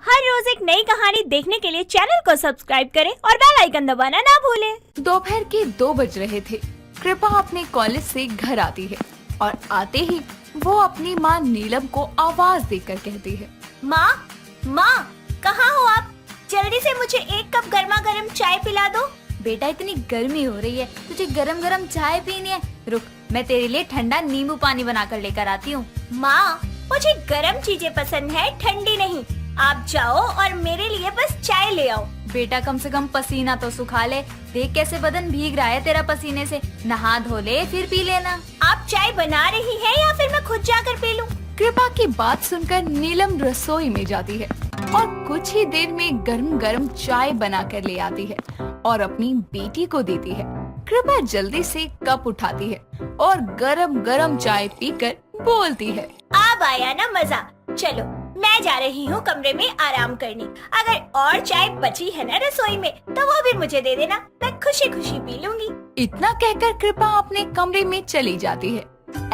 हर रोज एक नई कहानी देखने के लिए चैनल को सब्सक्राइब करें और बेल आइकन दबाना ना भूलें। दोपहर के 2 बज रहे थे। कृपा अपने कॉलेज से घर आती है और आते ही वो अपनी माँ नीलम को आवाज देकर कहती है, माँ कहाँ हो आप? जल्दी से मुझे एक कप गर्मा गर्म चाय पिला दो। बेटा इतनी गर्मी हो रही है, तुझे गरम गरम चाय पीनी है? रुक, मैं तेरे लिए ठंडा नींबू पानी बनाकर लेकर आती हूँ। माँ मुझे गर्म चीजें पसंद है, ठंडी नहीं। आप जाओ और मेरे लिए बस चाय ले आओ। बेटा कम से कम पसीना तो सुखा ले, देख कैसे बदन भीग रहा है तेरा पसीने से। नहा धो ले फिर पी लेना। आप चाय बना रही हैं या फिर मैं खुद जाकर पी लूं? कृपा की बात सुनकर नीलम रसोई में जाती है और कुछ ही देर में गरम गरम चाय बना कर ले आती है और अपनी बेटी को देती है। कृपा जल्दी से कप उठाती है और गरम गरम चाय पीकर बोलती है, अब आया ना मजा। चलो मैं जा रही हूँ कमरे में आराम करने। अगर और चाय बची है ना रसोई में तो वो भी मुझे दे देना, मैं खुशी खुशी पी लूंगी। इतना कहकर कृपा अपने कमरे में चली जाती है।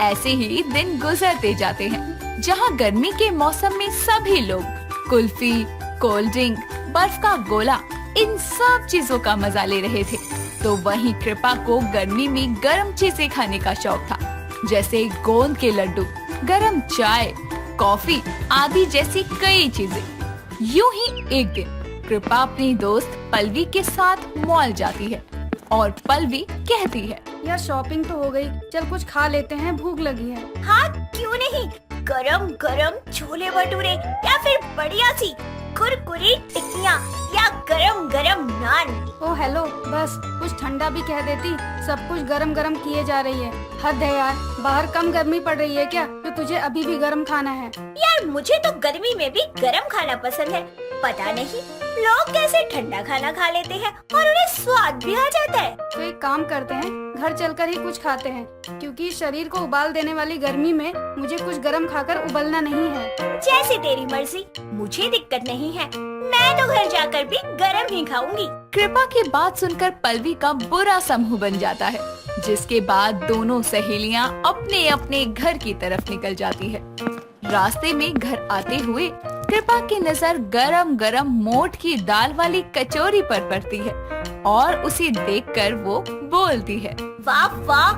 ऐसे ही दिन गुजरते जाते हैं, जहाँ गर्मी के मौसम में सभी लोग कुल्फी, कोल्ड ड्रिंक, बर्फ का गोला, इन सब चीजों का मजा ले रहे थे, तो वहीं कृपा को गर्मी में गर्म चीजें खाने का शौक था, जैसे गोंद के लड्डू, गरम चाय, कॉफी आदि जैसी कई चीजें। यूं ही एक दिन कृपा अपनी दोस्त पल्लवी के साथ मॉल जाती है और पल्लवी कहती है, यार शॉपिंग तो हो गई, चल कुछ खा लेते हैं, भूख लगी है। हाँ क्यों नहीं, गरम गरम छोले भटूरे या फिर बढ़िया सी कुरकुरी टिक्कियाँ या गरम गरम नान। ओ हेलो, बस कुछ ठंडा भी कह देती, सब कुछ गरम गरम किए जा रही है। हद है यार, बाहर कम गर्मी पड़ रही है क्या तो तुझे अभी भी गरम खाना है? यार मुझे तो गर्मी में भी गरम खाना पसंद है। पता नहीं लोग कैसे ठंडा खाना खा लेते हैं और उन्हें स्वाद भी आ जाता है। तो एक काम करते हैं, घर चलकर ही कुछ खाते हैं, क्योंकि शरीर को उबाल देने वाली गर्मी में मुझे कुछ गरम खाकर उबलना नहीं है। जैसी तेरी मर्जी, मुझे दिक्कत नहीं है, मैं तो घर जाकर भी गरम ही खाऊंगी। कृपा की बात सुनकर पल्लवी का बुरा सा मुंह बन जाता है, जिसके बाद दोनों सहेलियां अपने अपने घर की तरफ निकल जाती है। रास्ते में घर आते हुए कृपा की नजर गरम गरम मोठ की दाल वाली कचौरी पर पड़ती है और उसे देखकर वो बोलती है, वाह वाह,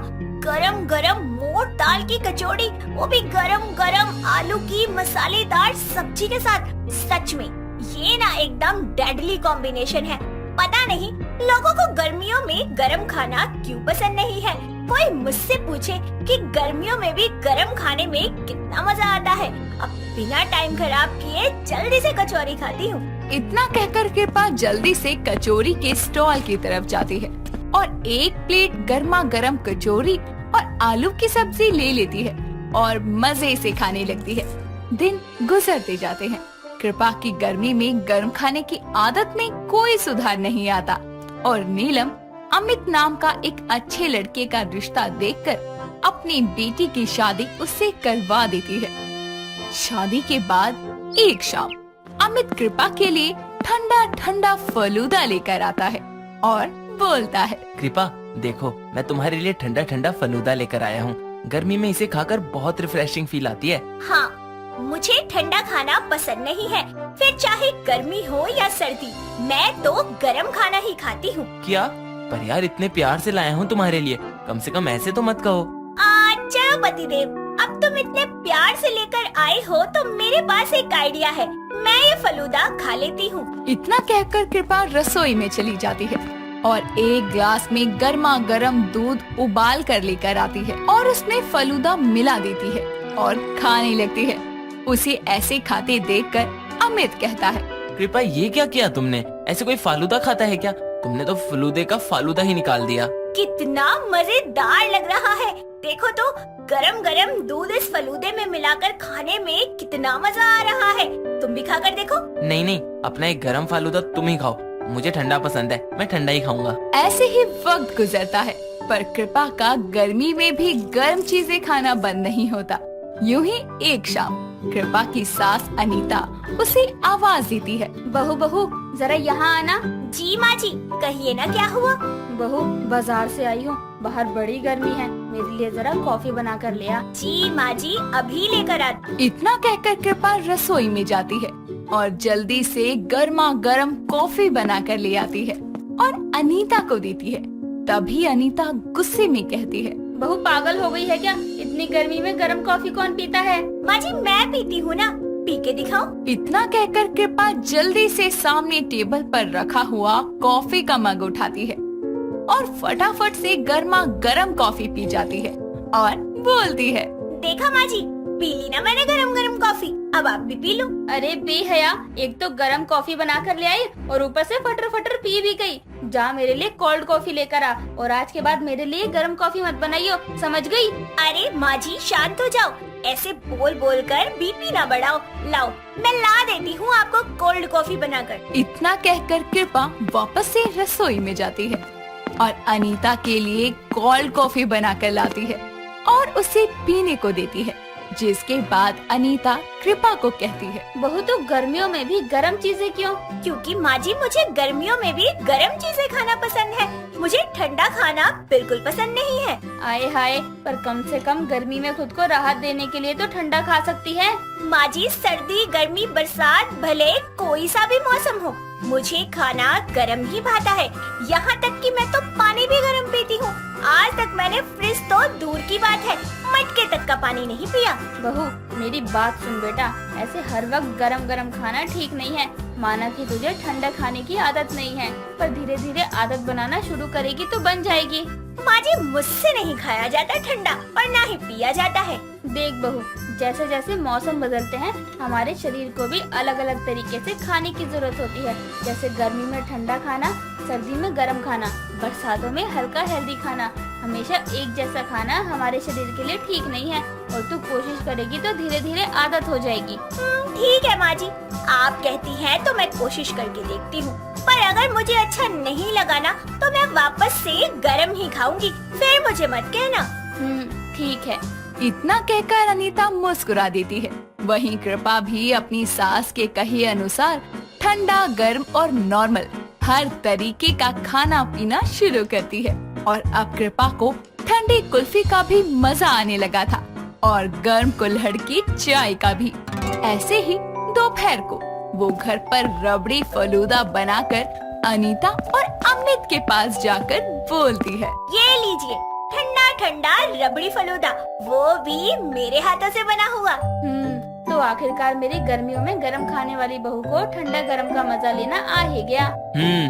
गरम गरम मोठ दाल की कचौड़ी, वो भी गरम गरम आलू की मसालेदार सब्जी के साथ। सच में ये ना एकदम डेडली कॉम्बिनेशन है। पता नहीं लोगों को गर्मियों में गरम खाना क्यों पसंद नहीं है। कोई मुझसे पूछे कि गर्मियों में भी गरम खाने में कितना मजा आता है। अब बिना टाइम खराब किए जल्दी से कचौरी खाती हूँ। इतना कहकर कृपा जल्दी से कचौरी के स्टॉल की तरफ जाती है और एक प्लेट गर्मा गर्म कचौरी और आलू की सब्जी ले लेती है और मजे से खाने लगती है। दिन गुजरते जाते हैं। कृपा की गर्मी में गर्म खाने की आदत में कोई सुधार नहीं आता और नीलम अमित नाम का एक अच्छे लड़के का रिश्ता देखकर अपनी बेटी की शादी उससे करवा देती है। शादी के बाद एक शाम अमित कृपा के लिए ठंडा ठंडा फलूदा लेकर आता है और बोलता है, कृपा देखो, मैं तुम्हारे लिए ठंडा ठंडा फलूदा लेकर आया हूँ। गर्मी में इसे खाकर बहुत रिफ्रेशिंग फील आती है। हाँ, मुझे ठंडा खाना पसंद नहीं है, फिर चाहे गर्मी हो या सर्दी, मैं तो गरम खाना ही खाती हूँ। क्या? पर यार इतने प्यार से लाया हूँ तुम्हारे लिए, कम से कम ऐसे तो मत कहो। चलो पतिदेव, अब तुम इतने प्यार से लेकर आए हो तो मेरे पास एक आइडिया है, मैं ये फलूदा खा लेती हूँ। इतना कहकर कृपा रसोई में चली जाती है और एक ग्लास में गर्मा गर्म दूध उबाल कर लेकर आती है और उसमें फलूदा मिला देती है और खाने लगती है। उसे ऐसे खाते देखकर अमित कहता है, कृपा ये क्या किया तुमने? ऐसे कोई फालूदा खाता है क्या? तुमने तो फलूदे का फालूदा ही निकाल दिया। कितना मजेदार लग रहा है, देखो तो गरम गरम दूध इस फलूदे में मिलाकर खाने में कितना मजा आ रहा है। तुम भी खाकर देखो। नहीं नहीं, अपना एक गरम फालूदा तुम ही खाओ, मुझे ठंडा पसंद है, मैं ठंडा ही खाऊंगा। ऐसे ही वक्त गुजरता है, पर कृपा का गर्मी में भी गर्म चीजें खाना बंद नहीं होता। यूं ही एक शाम कृपा की सास अनीता उसे आवाज देती है, बहू बहू जरा यहाँ आना। जी माँ जी, कहिए ना क्या हुआ? बहू बाजार से आई हूँ, बाहर बड़ी गर्मी है, मेरे लिए जरा कॉफी बना कर ले आ। जी माँ जी, अभी लेकर आती। इतना कहकर कृपा रसोई में जाती है और जल्दी से गर्मा गर्म कॉफी बनाकर ले आती है और अनीता को देती है। तभी अनीता गुस्से में कहती है, बहू पागल हो गई है क्या? इतनी गर्मी में गर्म कॉफी कौन पीता है? माँ जी मैं पीती हूँ ना, पी के दिखाऊं? इतना कहकर कृपा जल्दी से सामने टेबल पर रखा हुआ कॉफी का मग उठाती है और फटाफट से गर्मा गर्म कॉफी पी जाती है और बोलती है, देखा माँ जी, पी ली ना मैंने गरम गरम कॉफी, अब आप भी पी लो। अरे बेहया, एक तो गरम कॉफी बना कर ले आई और ऊपर से फटर फटर पी भी गई। जा मेरे लिए कोल्ड कॉफी लेकर आ और आज के बाद मेरे लिए गरम कॉफी मत बनाइयो, समझ गई? अरे माँ जी शांत हो जाओ, ऐसे बोल बोल कर बीपी ना बढ़ाओ। लाओ मैं ला देती हूँ आपको कोल्ड कॉफी बनाकर। इतना कहकर कृपा वापस से रसोई में जाती है और अनीता के लिए कोल्ड कॉफी बनाकर लाती है और उसे पीने को देती है। जिसके बाद अनीता कृपा को कहती है, बहू तो गर्मियों में भी गरम चीजें क्यों? क्योंकि माँ जी मुझे गर्मियों में भी गरम चीजें खाना पसंद है, मुझे ठंडा खाना बिल्कुल पसंद नहीं है। आए हाय, पर कम से कम गर्मी में खुद को राहत देने के लिए तो ठंडा खा सकती है। माँ जी सर्दी गर्मी बरसात भले कोई सा भी मौसम हो, मुझे खाना गरम ही भाता है। यहाँ तक कि मैं तो पानी भी गरम पीती हूँ। आज तक मैंने फ्रिज तो दूर की बात है, मटके तक का पानी नहीं पिया। बहू मेरी बात सुन बेटा, ऐसे हर वक्त गरम गरम खाना ठीक नहीं है। माना कि तुझे ठंडा खाने की आदत नहीं है, पर धीरे धीरे आदत बनाना शुरू करेगी तो बन जाएगी। माँ जी मुझसे नहीं खाया जाता ठंडा और ना ही पिया जाता है। देख बहू, जैसे जैसे मौसम बदलते हैं हमारे शरीर को भी अलग अलग तरीके से खाने की जरूरत होती है। जैसे गर्मी में ठंडा खाना, सर्दी में गर्म खाना, बरसातों में हल्का हेल्दी खाना। हमेशा एक जैसा खाना हमारे शरीर के लिए ठीक नहीं है और तू कोशिश करेगी तो धीरे धीरे आदत हो जाएगी। ठीक है माँ जी, आप कहती हैं तो मैं कोशिश करके देखती हूँ, पर अगर मुझे अच्छा नहीं लगा ना तो मैं वापस से गरम ही खाऊंगी, फिर मुझे मत कहना। ठीक है। इतना कहकर अनीता मुस्कुरा देती है। वहीं कृपा भी अपनी सास के कहे अनुसार ठंडा गर्म और नॉर्मल हर तरीके का खाना पीना शुरू करती है और अब कृपा को ठंडी कुल्फी का भी मजा आने लगा था और गर्म कुल्हड़ की चाय का भी। ऐसे ही दोपहर को वो घर पर रबड़ी फलूदा बनाकर अनीता और अमित के पास जाकर बोलती है, ये लीजिए ठंडा ठंडा रबड़ी फलूदा, वो भी मेरे हाथों से बना हुआ। तो आखिरकार मेरी गर्मियों में गरम खाने वाली बहू को ठंडा गरम का मजा लेना आ ही गया।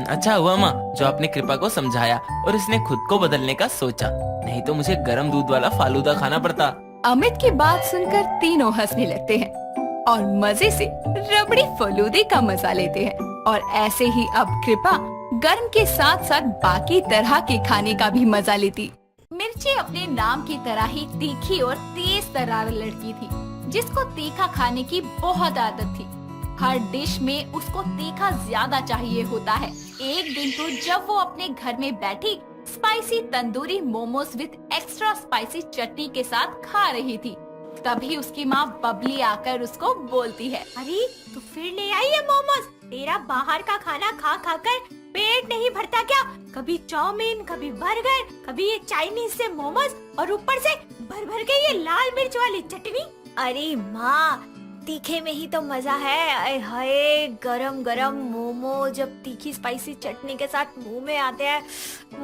अच्छा हुआ माँ जो आपने कृपा को समझाया और इसने खुद को बदलने का सोचा, नहीं तो मुझे गरम दूध वाला फालूदा खाना पड़ता। अमित की बात सुनकर तीनों हंसने लगते हैं और मजे से रबड़ी फलूदे का मजा लेते हैं। और ऐसे ही अब कृपा गर्म के साथ साथ बाकी तरह के खाने का भी मजा लेती। मिर्ची अपने नाम की तरह ही तीखी और तेज तर्रार लड़की थी, जिसको तीखा खाने की बहुत आदत थी। हर डिश में उसको तीखा ज्यादा चाहिए होता है। एक दिन तो जब वो अपने घर में बैठी spicy tandoori momos with extra spicy चटनी के साथ खा रही थी, तभी उसकी माँ बबली आकर उसको बोलती है, अरे तू फिर ले आई है मोमोज? तेरा बाहर का खाना खा खा कर पेट नहीं भरता क्या? कभी चाउमीन, कभी बर्गर, कभी ये चाइनीज से मोमोज और ऊपर से भर भर के ये लाल मिर्च वाली चटनी। अरे माँ, तीखे में ही तो मजा है। आए हाय, गरम गरम मोमो जब तीखी स्पाइसी चटनी के साथ मुंह में आते हैं,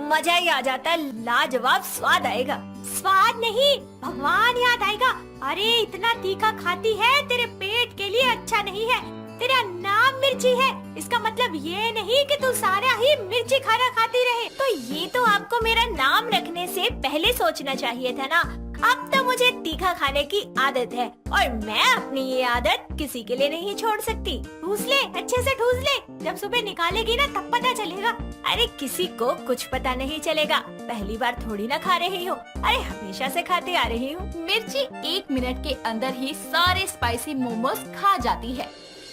मजा ही आ जाता है। लाजवाब स्वाद आएगा। स्वाद नहीं, भगवान याद आएगा। अरे इतना तीखा खाती है, तेरे पेट के लिए अच्छा नहीं है। तेरा नाम मिर्ची है, इसका मतलब ये नहीं कि तू सारा ही मिर्ची खाना खाती रहे। तो ये तो आपको मेरा नाम रखने से पहले सोचना चाहिए था ना। अब तो मुझे तीखा खाने की आदत है और मैं अपनी ये आदत किसी के लिए नहीं छोड़ सकती। ठूस ले, अच्छे से ठूस ले, जब सुबह निकालेगी ना तब पता चलेगा। अरे किसी को कुछ पता नहीं चलेगा, पहली बार थोड़ी ना खा रही हूँ, अरे हमेशा से खाते आ रही हूँ। मिर्ची 1 मिनट के अंदर ही सारे स्पाइसी मोमोज खा जाती है।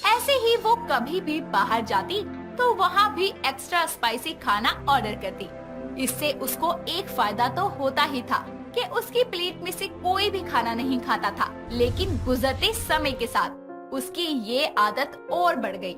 ऐसे ही वो कभी भी बाहर जाती तो वहाँ भी एक्स्ट्रा स्पाइसी खाना ऑर्डर करती। इससे उसको एक फायदा तो होता ही था कि उसकी प्लेट में से कोई भी खाना नहीं खाता था, लेकिन गुजरते समय के साथ उसकी ये आदत और बढ़ गई।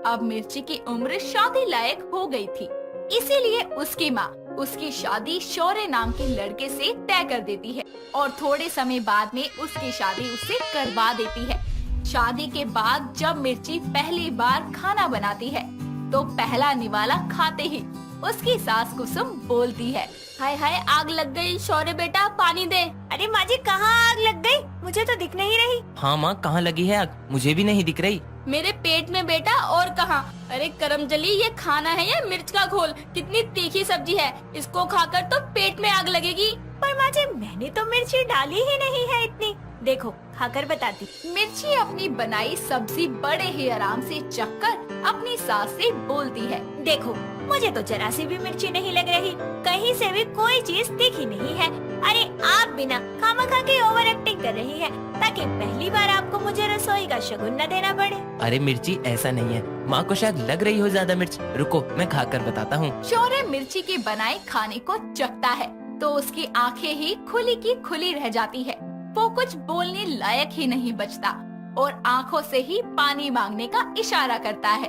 अब मिर्ची की उम्र शादी लायक हो गई थी, इसीलिए उसकी माँ उसकी शादी शौर्य नाम के लड़के से तय कर देती है और थोड़े समय बाद में उसकी शादी उससे करवा देती है। शादी के बाद जब मिर्ची पहली बार खाना बनाती है तो पहला निवाला खाते ही उसकी सास कुसुम बोलती है, हाय हाय, आग लग गई। शौर्य बेटा पानी दे। अरे माँ जी, कहाँ आग लग गई? मुझे तो दिख नहीं रही। हाँ माँ, कहाँ लगी है आग? मुझे भी नहीं दिख रही। मेरे पेट में बेटा, और कहाँ। अरे करमजली, ये खाना है या मिर्च का घोल? कितनी तीखी सब्जी है, इसको खाकर तो पेट में आग लगेगी। पर माँ जी, मैंने तो मिर्ची डाली ही नहीं है इतनी। देखो, खाकर बताती। मिर्ची अपनी बनाई सब्जी बड़े ही आराम से चखकर अपनी सास से बोलती है, देखो, मुझे तो जरा सी भी मिर्ची नहीं लग रही, कहीं से भी कोई चीज तीखी नहीं है। अरे आप बिना खामखा के ओवर एक्टिंग कर रही है ताकि पहली बार आपको मुझे रसोई का शगुन न देना पड़े। अरे मिर्ची, ऐसा नहीं है, माँ को शायद लग रही हो ज्यादा मिर्च। रुको, मैं खाकर बताता हूँ। शौर्य मिर्ची के बनाए खाने को चखता है तो उसकी आंखें ही खुली की खुली रह जाती है। वो कुछ बोलने लायक ही नहीं बचता और आंखों से ही पानी मांगने का इशारा करता है।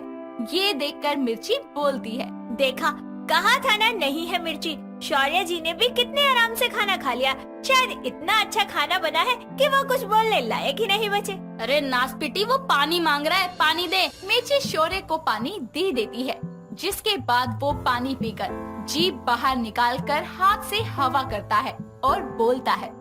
ये देखकर मिर्ची बोलती है, देखा, कहा था ना नहीं है मिर्ची। शौर्य जी ने भी कितने आराम से खाना खा लिया। शायद इतना अच्छा खाना बना है कि वो कुछ बोलने लायक ही नहीं बचे। अरे नासपिटी, वो पानी मांग रहा है, पानी दे। मिर्ची शौर्य को पानी दे देती है, जिसके बाद वो पानी पीकर जीभ बाहर निकालकर हाथ से हवा करता है और बोलता है,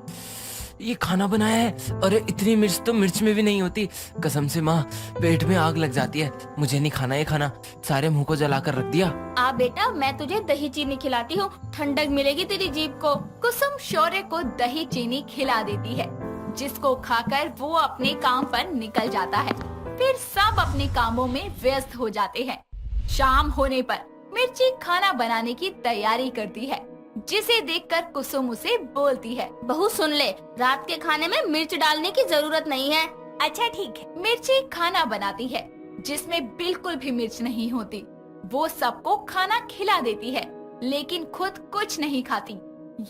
ये खाना बनाया है। अरे इतनी मिर्च तो मिर्च में भी नहीं होती। कसम से माँ, पेट में आग लग जाती है। मुझे नहीं खाना ये खाना, सारे मुंह को जलाकर रख दिया। आ बेटा, मैं तुझे दही चीनी खिलाती हूँ, ठंडक मिलेगी तेरी जीभ को। कुसुम शौर्य को दही चीनी खिला देती है, जिसको खाकर वो अपने काम पर निकल जाता है। फिर सब अपने कामों में व्यस्त हो जाते हैं। शाम होने पर मिर्ची खाना बनाने की तैयारी करती है, जिसे देखकर कुसुम उसे बोलती है, बहू सुन ले, रात के खाने में मिर्च डालने की जरूरत नहीं है। अच्छा ठीक है। मिर्ची खाना बनाती है जिसमें बिल्कुल भी मिर्च नहीं होती। वो सबको खाना खिला देती है लेकिन खुद कुछ नहीं खाती।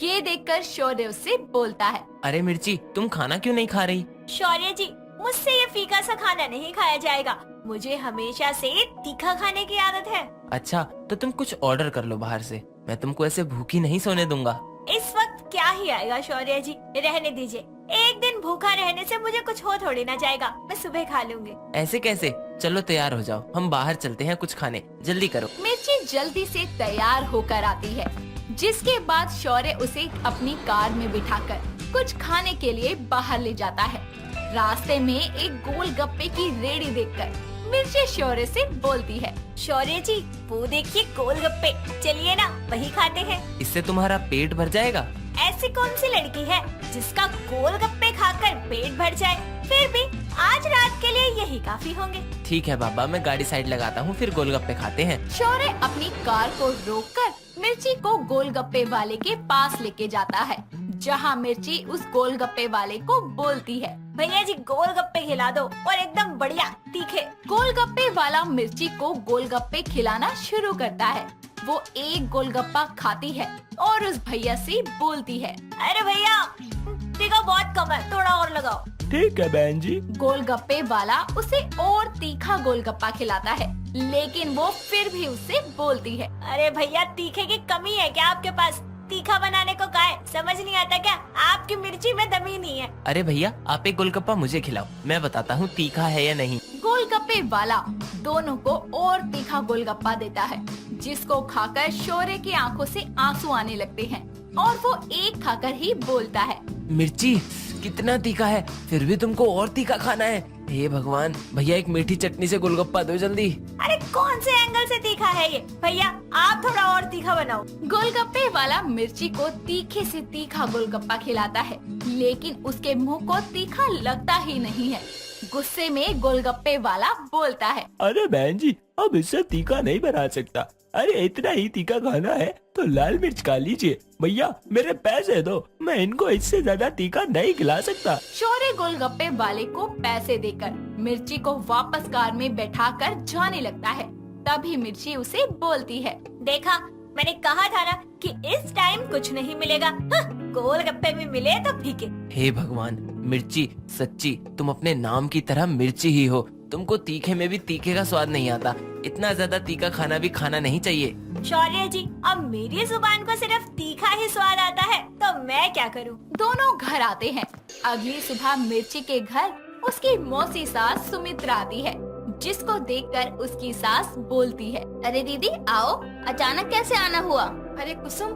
ये देखकर शौर्य उससे बोलता है, अरे मिर्ची, तुम खाना क्यों नहीं खा रही? शौर्य जी, मुझसे ये फीका सा खाना नहीं खाया जाएगा। मुझे हमेशा से तीखा खाने की आदत है। अच्छा, तो तुम कुछ ऑर्डर कर लो बाहर से। मैं तुमको ऐसे भूखी नहीं सोने दूंगा। इस वक्त क्या ही आएगा शौर्य जी, रहने दीजिए। एक दिन भूखा रहने से मुझे कुछ हो थोड़ी ना जाएगा, मैं सुबह खा लूंगी। ऐसे कैसे? चलो तैयार हो जाओ, हम बाहर चलते हैं कुछ खाने। जल्दी करो। मिर्ची जल्दी से तैयार होकर आती है, जिसके बाद शौर्य उसे अपनी कार में बिठाकर कुछ खाने के लिए बाहर ले जाता है। रास्ते में एक गोलगप्पे की रेड़ी देखकर मिर्ची शौर्य से बोलती है, शौर्य जी, वो देखिए गोलगप्पे, चलिए ना वही खाते हैं। इससे तुम्हारा पेट भर जाएगा। ऐसी कौन सी लड़की है जिसका गोलगप्पे खाकर पेट भर जाए? फिर भी आज रात के लिए यही काफी होंगे। ठीक है बाबा, मैं गाड़ी साइड लगाता हूँ, फिर गोलगप्पे खाते हैं। शौर्य अपनी कार को रोककर मिर्ची को गोलगप्पे वाले के पास लेके जाता है, जहाँ मिर्ची उस गोलगप्पे वाले को बोलती है, भैया जी गोलगप्पे खिला दो और एकदम बढ़िया तीखे। गोलगप्पे वाला मिर्ची को गोलगप्पे खिलाना शुरू करता है। वो एक गोलगप्पा खाती है और उस भैया से बोलती है, अरे भैया, तीखा बहुत कम है, थोड़ा और लगाओ। ठीक है बहन जी। गोलगप्पे वाला उसे और तीखा गोलगप्पा खिलाता है, लेकिन वो फिर भी उससे बोलती है, अरे भैया, तीखे की कमी है क्या आपके पास? तीखा बनाने को कहा है, समझ नहीं आता क्या? आपकी मिर्ची में दम ही नहीं है। अरे भैया, आप एक गोलगप्पा मुझे खिलाओ, मैं बताता हूँ तीखा है या नहीं। गोलगप्पे वाला दोनों को और तीखा गोलगप्पा देता है, जिसको खाकर शौर्य की आंखों से आंसू आने लगते हैं और वो एक खाकर ही बोलता है, मिर्ची, कितना तीखा है, फिर भी तुमको और तीखा खाना है। हे भगवान, भैया एक मीठी चटनी से गोलगप्पा दो जल्दी। अरे कौन से एंगल से तीखा है ये? भैया आप थोड़ा और तीखा बनाओ। गोलगप्पे वाला मिर्ची को तीखे से तीखा गोलगप्पा खिलाता है, लेकिन उसके मुंह को तीखा लगता ही नहीं है। गुस्से में गोलगप्पे वाला बोलता है, अरे बहन जी, अब इससे तीखा नहीं बना सकता। अरे इतना ही तीखा खाना है तो लाल मिर्च खा लीजिए। भैया मेरे पैसे दो, मैं इनको इससे ज्यादा तीखा नहीं खिला सकता। शौर्य गोलगप्पे वाले को पैसे देकर मिर्ची को वापस कार में बैठाकर जाने लगता है। तभी मिर्ची उसे बोलती है, देखा, मैंने कहा था ना कि इस टाइम कुछ नहीं मिलेगा। गोलगप्पे भी मिले तो फीके। हे भगवान, मिर्ची, सच्ची तुम अपने नाम की तरह मिर्ची ही हो। तुमको तीखे में भी तीखे का स्वाद नहीं आता। इतना ज्यादा तीखा खाना भी खाना नहीं चाहिए। शौर्य जी, अब मेरी जुबान को सिर्फ तीखा ही स्वाद आता है तो मैं क्या करूं? दोनों घर आते हैं। अगली सुबह मिर्ची के घर उसकी मौसी सास सुमित्रा आती है, जिसको देखकर उसकी सास बोलती है, अरे दीदी आओ, अचानक कैसे आना हुआ? अरे कुसुम,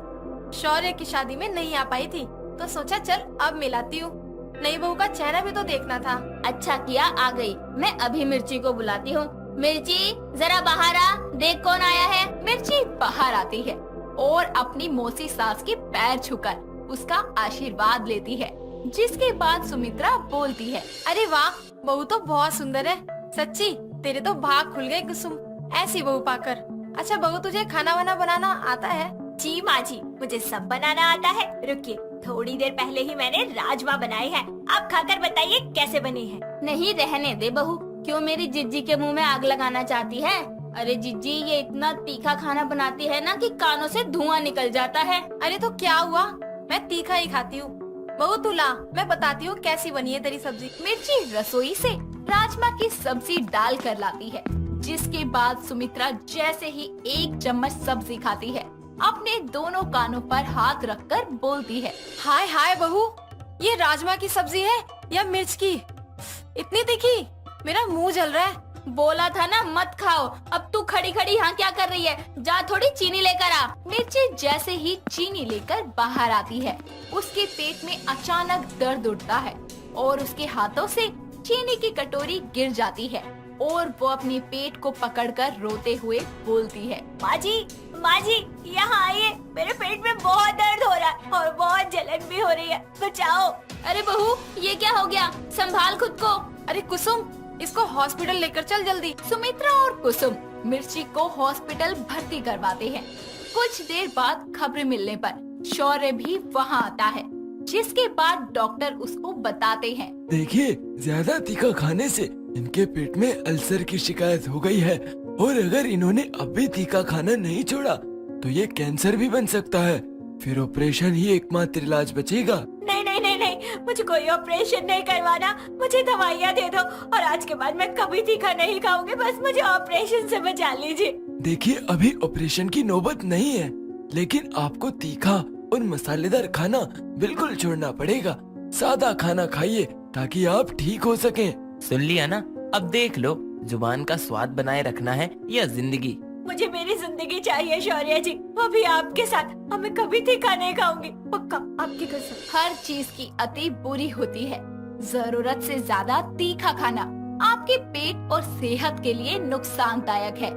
शौर्य की शादी में नहीं आ पाई थी तो सोचा चल अब मिलाती हूँ। नई बहू का चेहरा भी तो देखना था। अच्छा किया आ गई, मैं अभी मिर्ची को बुलाती हूँ। मिर्ची जरा बाहर आ, देख कौन आया है। मिर्ची बाहर आती है और अपनी मौसी सास के पैर छूकर उसका आशीर्वाद लेती है, जिसके बाद सुमित्रा बोलती है, अरे वाह, बहू तो बहुत सुंदर है। सच्ची तेरे तो भाग खुल गए कुसुम, ऐसी बहू पाकर। अच्छा बहू, तुझे खाना वाना बनाना आता है? जी माँ जी, मुझे सब बनाना आता है। रुकिए, थोड़ी देर पहले ही मैंने राजमा बनाए हैं, आप खाकर बताइए कैसे बने हैं। नहीं रहने दे बहू, क्यों मेरी जिज्जी के मुंह में आग लगाना चाहती है? अरे जिज्जी, ये इतना तीखा खाना बनाती है ना कि कानों से धुआं निकल जाता है। अरे तो क्या हुआ, मैं तीखा ही खाती हूँ। बहू तू ला, मैं बताती हूँ कैसी बनी है तेरी सब्जी। मिर्ची रसोई से राजमा की सब्जी डाल कर लाती है, जिसके बाद सुमित्रा जैसे ही एक चम्मच सब्जी खाती है, अपने दोनों कानों पर हाथ रखकर बोलती है, हाय हाय बहू, ये राजमा की सब्जी है या मिर्च की? इतनी तीखी, मेरा मुंह जल रहा है। बोला था ना मत खाओ, अब तू खड़ी खड़ी यहाँ क्या कर रही है? जा थोड़ी चीनी लेकर आ। मिर्ची जैसे ही चीनी लेकर बाहर आती है, उसके पेट में अचानक दर्द उठता है और उसके हाथों से चीनी की कटोरी गिर जाती है और वो अपने पेट को पकड़कर रोते हुए बोलती है, माँ जी यहाँ आइए, मेरे पेट में बहुत दर्द हो रहा है और बहुत जलन भी हो रही है, बचाओ। अरे बहू, ये क्या हो गया? संभाल खुद को। अरे कुसुम, इसको हॉस्पिटल लेकर चल जल्दी। सुमित्रा और कुसुम मिर्ची को हॉस्पिटल भर्ती करवाते हैं। कुछ देर बाद खबर मिलने पर शौर्य भी वहाँ आता है, जिसके बाद डॉक्टर उसको बताते हैं, देखिए, ज्यादा तीखा खाने से इनके पेट में अल्सर की शिकायत हो गई है और अगर इन्होंने अब भी तीखा खाना नहीं छोड़ा तो ये कैंसर भी बन सकता है। फिर ऑपरेशन ही एकमात्र इलाज बचेगा। नहीं नहीं नहीं नहीं, मुझे कोई ऑपरेशन नहीं करवाना, मुझे दवाइयाँ दे दो और आज के बाद मैं कभी तीखा नहीं खाऊंगी, बस मुझे ऑपरेशन से बचा लीजिए। देखिए, अभी ऑपरेशन की नौबत नहीं है, लेकिन आपको तीखा और मसालेदार खाना बिल्कुल छोड़ना पड़ेगा। सादा खाना खाइए ताकि आप ठीक हो सकें। सुन लिया ना, अब देख लो, जुबान का स्वाद बनाए रखना है या जिंदगी। मुझे मेरी जिंदगी चाहिए शौर्य जी, वो भी आपके साथ। अब मैं कभी तीखा नहीं खाऊंगी, पक्का, आपकी कसम। हर चीज की अति बुरी होती है। जरूरत से ज्यादा तीखा खाना आपके पेट और सेहत के लिए नुकसानदायक है,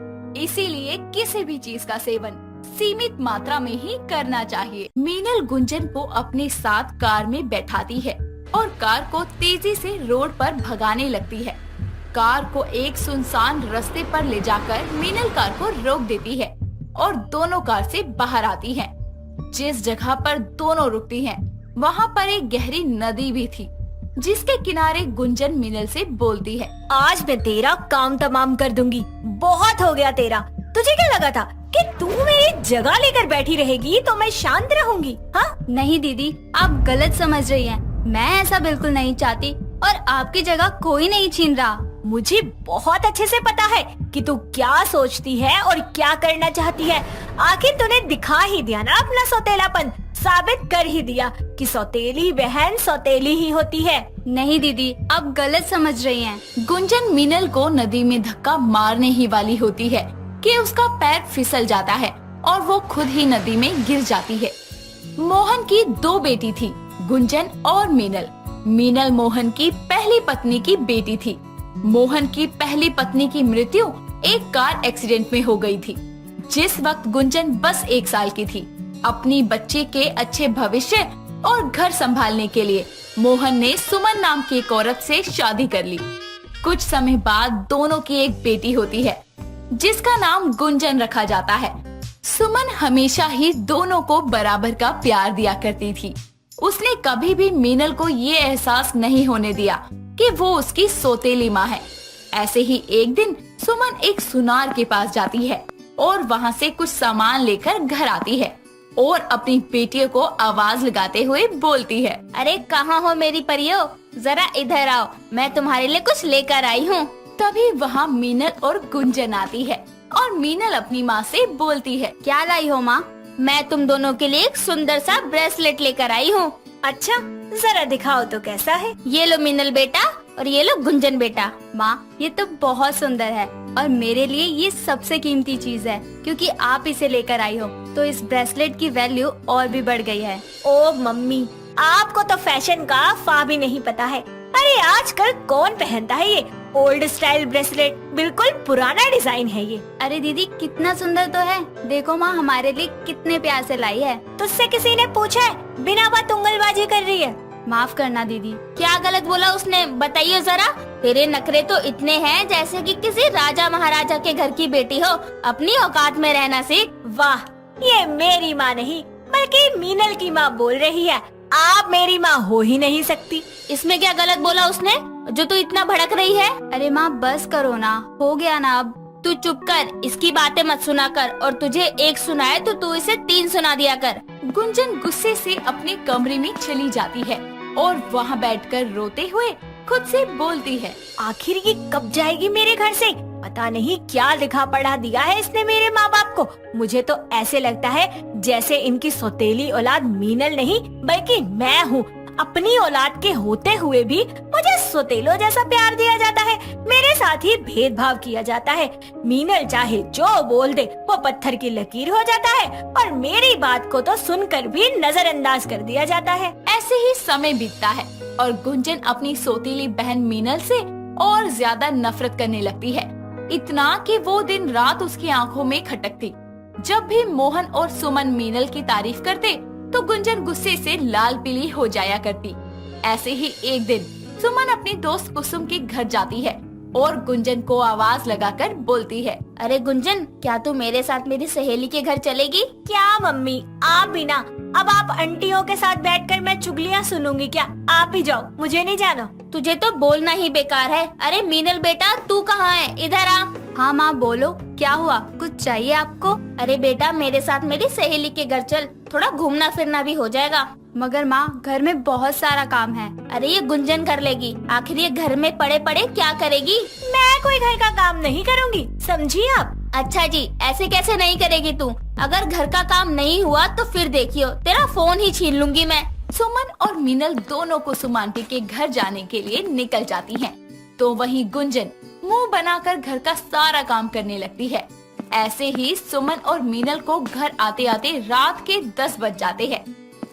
इसीलिए किसी भी चीज का सेवन सीमित मात्रा में ही करना चाहिए। मीनल गुंजन को अपने साथ कार में बैठाती है और कार को तेजी से रोड पर भगाने लगती है। कार को एक सुनसान रास्ते पर ले जाकर मीनल कार को रोक देती है और दोनों कार से बाहर आती हैं। जिस जगह पर दोनों रुकती हैं, वहाँ पर एक गहरी नदी भी थी, जिसके किनारे गुंजन मीनल से बोलती है, आज मैं तेरा काम तमाम कर दूंगी, बहुत हो गया तेरा। तुझे क्या लगा था कि तू मेरी जगह लेकर बैठी रहेगी तो मैं शांत रहूंगी? हाँ नहीं दीदी, आप गलत समझ रही हैं। मैं ऐसा बिल्कुल नहीं चाहती और आपकी जगह कोई नहीं छीन रहा। मुझे बहुत अच्छे से पता है कि तू क्या सोचती है और क्या करना चाहती है। आखिर तूने दिखा ही दिया ना अपना सौतेलापन, साबित कर ही दिया कि सौतेली बहन सौतेली ही होती है। नहीं दीदी, आप गलत समझ रही हैं। गुंजन मीनल को नदी में धक्का मारने ही वाली होती है कि उसका पैर फिसल जाता है और वो खुद ही नदी में गिर जाती है। मोहन की 2 बेटी थी, गुंजन और मीनल। मीनल मोहन की पहली पत्नी की बेटी थी। मोहन की पहली पत्नी की मृत्यु एक कार एक्सीडेंट में हो गई थी, जिस वक्त गुंजन बस 1 साल की थी। अपनी बच्चे के अच्छे भविष्य और घर संभालने के लिए मोहन ने सुमन नाम की एक औरत से शादी कर ली। कुछ समय बाद दोनों की एक बेटी होती है, जिसका नाम गुंजन रखा जाता है। सुमन हमेशा ही दोनों को बराबर का प्यार दिया करती थी। उसने कभी भी मीनल को ये एहसास नहीं होने दिया कि वो उसकी सौतेली माँ है। ऐसे ही एक दिन सुमन एक सुनार के पास जाती है और वहाँ से कुछ सामान लेकर घर आती है और अपनी बेटियों को आवाज लगाते हुए बोलती है, अरे कहाँ हो मेरी परियो, जरा इधर आओ, मैं तुम्हारे लिए कुछ लेकर आई हूँ। तभी वहाँ मीनल और गुंजन आती है और मीनल अपनी माँ से बोलती है। क्या लाई हो माँ? मैं तुम दोनों के लिए एक सुंदर सा ब्रेसलेट लेकर आई हूँ। अच्छा, जरा दिखाओ तो कैसा है। ये लो मीनल बेटा और ये लो गुंजन बेटा। माँ, ये तो बहुत सुंदर है और मेरे लिए ये सबसे कीमती चीज है, क्योंकि आप इसे लेकर आई हो तो इस ब्रेसलेट की वैल्यू और भी बढ़ गई है। ओ मम्मी, आपको तो फैशन का फा भी नहीं पता है। अरे आजकल कौन पहनता है ये ओल्ड स्टाइल ब्रेसलेट? बिल्कुल पुराना डिजाइन है ये। अरे दीदी, कितना सुंदर तो है। देखो माँ, हमारे लिए कितने प्यार से लाई है। तुझसे किसी ने पूछा है? बिना बात उंगलबाजी कर रही है। माफ करना दीदी। क्या गलत बोला उसने, बताइए जरा। तेरे नखरे तो इतने हैं जैसे कि किसी राजा महाराजा के घर की बेटी हो। अपनी औकात में रहना सीख। वाह, ये मेरी माँ नहीं बल्कि मीनल की माँ बोल रही है। आप मेरी माँ हो ही नहीं सकती। इसमें क्या गलत बोला उसने जो तू इतना भड़क रही है? अरे माँ, बस करो ना, हो गया ना अब। तू चुप कर, इसकी बातें मत सुना कर, और तुझे एक सुनाए तो तू इसे 3 सुना दिया कर। गुंजन गुस्से से अपने कमरे में चली जाती है और वहाँ बैठकर रोते हुए खुद से बोलती है, आखिर ये कब जाएगी मेरे घर से? पता नहीं क्या लिखा पढ़ा दिया है इसने मेरे माँ बाप को। मुझे तो ऐसे लगता है जैसे इनकी सौतेली औलाद मीनल नहीं बल्कि मैं हूँ। अपनी औलाद के होते हुए भी मुझे सौतेलो जैसा प्यार दिया जाता है। मेरे साथ ही भेदभाव किया जाता है। मीनल चाहे जो बोल दे वो पत्थर की लकीर हो जाता है और मेरी बात को तो सुनकर भी नजरअंदाज कर दिया जाता है। ऐसे ही समय बीतता है और गुंजन अपनी सौतेली बहन मीनल से और ज्यादा नफरत करने लगती है। इतना कि वो दिन रात उसकी आंखों में खटकती। जब भी मोहन और सुमन मीनल की तारीफ करते तो गुंजन गुस्से से लाल पीली हो जाया करती। ऐसे ही एक दिन सुमन अपनी दोस्त कुसुम के घर जाती है और गुंजन को आवाज लगाकर बोलती है, अरे गुंजन, क्या तू मेरे साथ मेरी सहेली के घर चलेगी? क्या मम्मी, आप भी ना। अब आप आंटियों के साथ बैठकर मैं चुगलियाँ सुनूंगी क्या? आप ही जाओ, मुझे नहीं जाना। तुझे तो बोलना ही बेकार है। अरे मीनल बेटा, तू कहाँ है? इधर आ। हाँ माँ, बोलो, क्या हुआ? कुछ चाहिए आपको? अरे बेटा, मेरे साथ मेरी सहेली के घर चल, थोड़ा घूमना फिरना भी हो जाएगा। मगर माँ, घर में बहुत सारा काम है। अरे ये गुंजन कर लेगी, आखिर ये घर में पड़े पड़े क्या करेगी? मैं कोई घर का काम नहीं करूँगी, समझी आप? अच्छा जी, ऐसे कैसे नहीं करेगी तू? अगर घर का काम नहीं हुआ तो फिर देखियो, तेरा फोन ही छीन लूंगी मैं। सुमन और मीनल दोनों कुसुम आंटी के घर जाने के लिए निकल जाती हैं। तो वहीं गुंजन मुंह बनाकर घर का सारा काम करने लगती है। ऐसे ही सुमन और मीनल को घर आते आते रात के 10 बज जाते हैं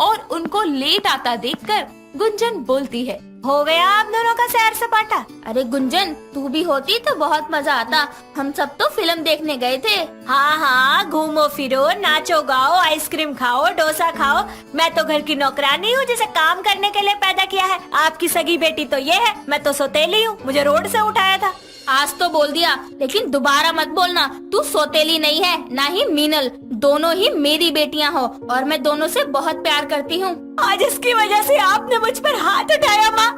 और उनको लेट आता देखकर गुंजन बोलती है, हो गया आप दोनों का सैर सपाटा? अरे गुंजन, तू भी होती तो बहुत मजा आता। हम सब तो फिल्म देखने गए थे। हाँ हाँ, घूमो फिरो, नाचो गाओ, आइसक्रीम खाओ, डोसा खाओ। मैं तो घर की नौकरानी हूँ जिसे काम करने के लिए पैदा किया है। आपकी सगी बेटी तो ये है, मैं तो सौतेली हूँ, मुझे रोड से उठाया था। आज तो बोल दिया, लेकिन दोबारा मत बोलना। तू सौतेली नहीं है, ना ही मीनल, दोनों ही मेरी बेटियां हो और मैं दोनों से बहुत प्यार करती हूँ। आज इसकी वजह से आपने मुझ पर हाथ उठाया माँ।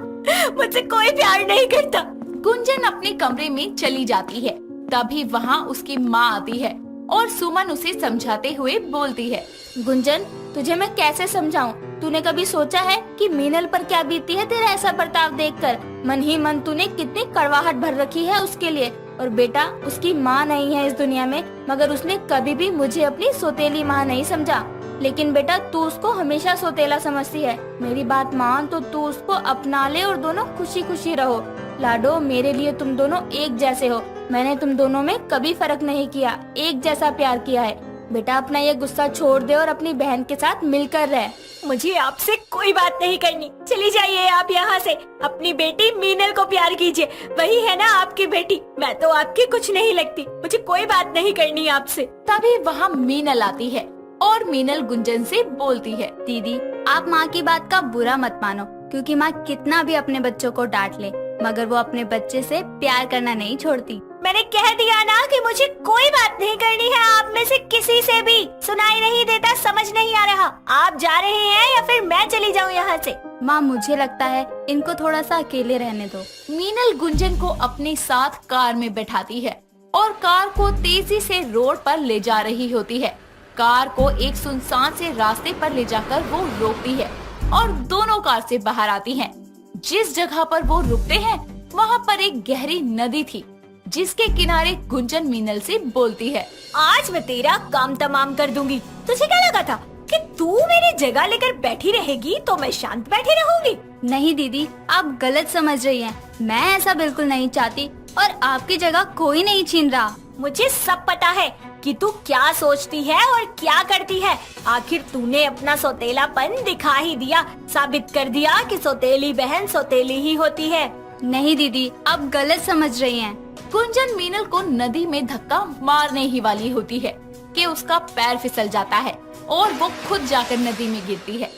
मुझसे कोई प्यार नहीं करता। गुंजन अपने कमरे में चली जाती है। तभी वहाँ उसकी माँ आती है और सुमन उसे समझाते हुए बोलती है, गुंजन, तुझे मैं कैसे समझाऊं? तूने कभी सोचा है कि मीनल पर क्या बीती है तेरा ऐसा बर्ताव देखकर? मन ही मन तूने कितनी कड़वाहट भर रखी है उसके लिए। और बेटा, उसकी माँ नहीं है इस दुनिया में, मगर उसने कभी भी मुझे अपनी सौतेली माँ नहीं समझा। लेकिन बेटा, तू उसको हमेशा सौतेला समझती है। मेरी बात मान तो तू उसको अपना ले और दोनों खुशी खुशी रहो। लाडो, मेरे लिए तुम दोनों एक जैसे हो। मैंने तुम दोनों में कभी फर्क नहीं किया, एक जैसा प्यार किया है। बेटा, अपना ये गुस्सा छोड़ दे और अपनी बहन के साथ मिलकर रह। मुझे आपसे कोई बात नहीं करनी, चली जाइए आप यहाँ से। अपनी बेटी मीनल को प्यार कीजिए, वही है ना आपकी बेटी। मैं तो आपकी कुछ नहीं लगती, मुझे कोई बात नहीं करनी आपसे। तभी वहाँ मीनल आती है और मीनल गुंजन से बोलती है, दीदी, आप माँ की बात का बुरा मत मानो, क्योंकि माँ कितना भी अपने बच्चों को डांट ले मगर वो अपने बच्चे से प्यार करना नहीं छोड़ती। मैंने कह दिया ना कि मुझे कोई बात नहीं करनी है आप में से किसी से भी। सुनाई नहीं देता, समझ नहीं आ रहा। आप जा रहे हैं या फिर मैं चली जाऊँ यहाँ से? माँ, मुझे लगता है इनको थोड़ा सा अकेले रहने दो। मीनल गुंजन को अपने साथ कार में बैठाती है और कार को तेजी से रोड पर ले जा रही होती है। कार को एक सुनसान से रास्ते पर ले जाकर वो रोकती है और दोनों कार से बाहर आती हैं। जिस जगह पर वो रुकते हैं वहाँ पर एक गहरी नदी थी जिसके किनारे गुंजन मीनल से बोलती है। आज मैं तेरा काम तमाम कर दूंगी। तुझे क्या लगा था कि तू मेरी जगह लेकर बैठी रहेगी तो मैं शांत बैठी रहूंगी? नहीं दीदी, आप गलत समझ रही हैं। मैं ऐसा बिल्कुल नहीं चाहती और आपकी जगह कोई नहीं छीन रहा। मुझे सब पता है कि तू क्या सोचती है और क्या करती है। आखिर तूने अपना सौतेलापन दिखा ही दिया, साबित कर दिया कि सौतेली बहन सौतेली ही होती है। नहीं दीदी, आप गलत समझ रही हैं। गुंजन मीनल को नदी में धक्का मारने ही वाली होती है कि उसका पैर फिसल जाता है और वो खुद जाकर नदी में गिरती है।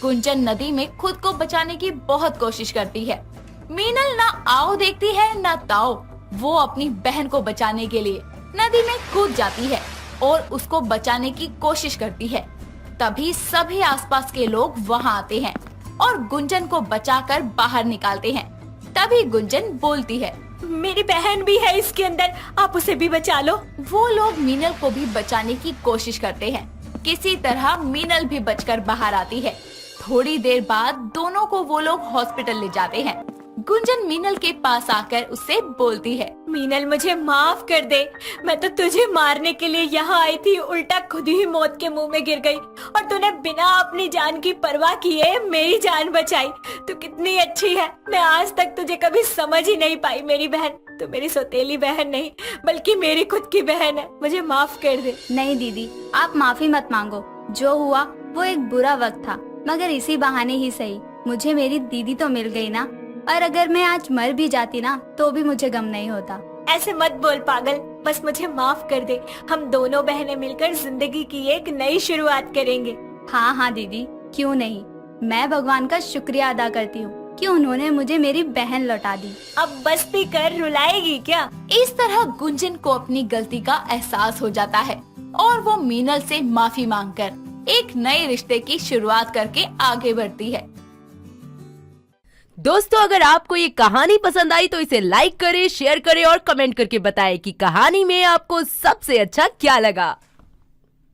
गुंजन नदी में खुद को बचाने की बहुत कोशिश करती है। मीनल ना आओ देखती है ना ताओ। वो अपनी बहन को बचाने के लिए नदी में कूद जाती है और उसको बचाने की कोशिश करती है। तभी सभी आसपास के लोग वहाँ आते हैं और गुंजन को बचाकर बाहर निकालते हैं। तभी गुंजन बोलती है, मेरी बहन भी है इसके अंदर, आप उसे भी बचा लो। वो लोग मीनल को भी बचाने की कोशिश करते हैं। किसी तरह मीनल भी बचकर बाहर आती है। थोड़ी देर बाद दोनों को वो लोग हॉस्पिटल ले जाते हैं। गुंजन मीनल के पास आकर उससे बोलती है, मीनल मुझे माफ कर दे। मैं तो तुझे मारने के लिए यहाँ आई थी, उल्टा खुद ही मौत के मुंह में गिर गई और तूने बिना अपनी जान की परवाह किए मेरी जान बचाई। तू कितनी अच्छी है। मैं आज तक तुझे कभी समझ ही नहीं पाई मेरी बहन। तू मेरी सौतेली बहन नहीं बल्कि मेरी खुद की बहन है। मुझे माफ कर दे। नहीं दीदी, आप माफी मत मांगो। जो हुआ वो एक बुरा वक्त था, मगर इसी बहाने ही सही मुझे मेरी दीदी तो मिल गई ना। और अगर मैं आज मर भी जाती ना तो भी मुझे गम नहीं होता। ऐसे मत बोल पागल, बस मुझे माफ कर दे। हम दोनों बहनें मिलकर जिंदगी की एक नई शुरुआत करेंगे। हाँ हाँ दीदी, क्यों नहीं। मैं भगवान का शुक्रिया अदा करती हूँ कि उन्होंने मुझे मेरी बहन लौटा दी। अब बस भी कर, रुलाएगी क्या? इस तरह गुंजन को अपनी गलती का एहसास हो जाता है और वो मीनल से माफी मांगकर एक नए रिश्ते की शुरुआत करके आगे बढ़ती है। दोस्तों, अगर आपको ये कहानी पसंद आई तो इसे लाइक करें, शेयर करें और कमेंट करके बताएं कि कहानी में आपको सबसे अच्छा क्या लगा।